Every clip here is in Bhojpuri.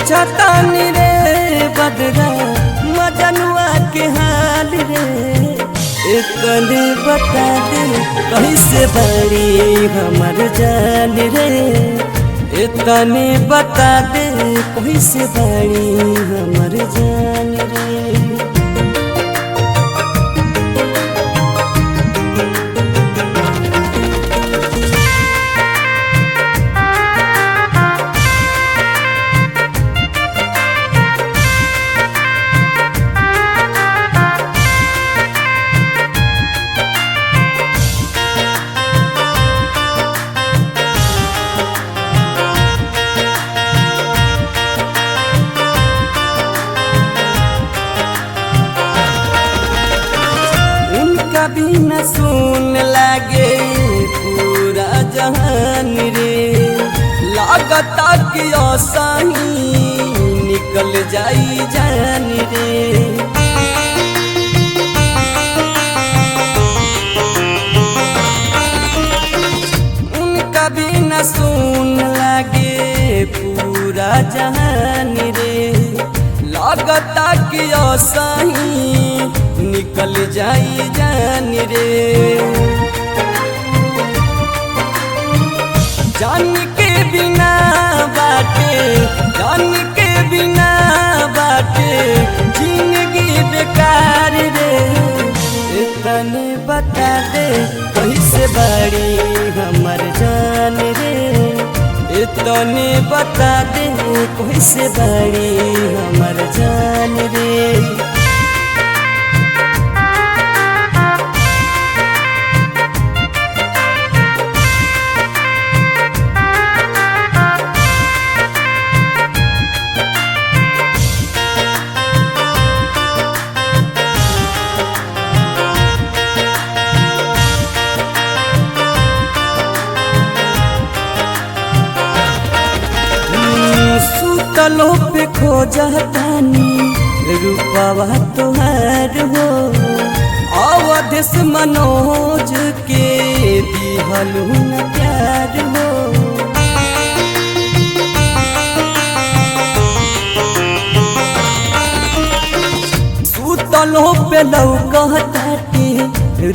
पूछतानी रे बदरा मजनुआ के हाल रे, इतने बता दे कैसे बड़ी हमर जान रे, इतने बता दे कैसे बड़ी हमर जान रे। कभी न सुन लागे पूरा जहान रे, लागता कि सही निकल जाई जान रे। उनका भी न सुन लागे पूरा जहान रे, लागता कि सही निकल जाई जान रे। जान के बिना बाटे, जान के बिना बाटे जिंदगी बेकार रे, इतने बता दे कैसे बड़ी हमर जान रे, इतने बता दे कैसे बड़ी हमर जान रे। तलो पे खोजतानी रूपवा तुहार हो, अवधेश मनोज के दिहलू न प्यार हो। सुतलो पे लौकताटे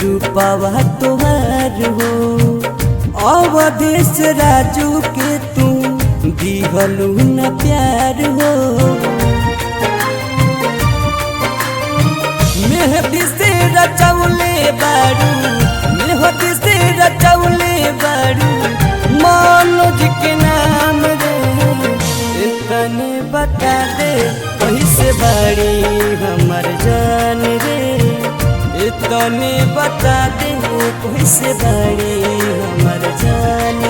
रूपवा तुहार हो, अवधेश राजू के तू दिहलू न प्यार हो। मेहदी से रचौले बारू, मेहदी से रचौले बारू मनोज के नाम रे, इतने बता दे कैसे बड़ी हमर जान रे, इतने बता दे कैसे बड़ी हमर जान।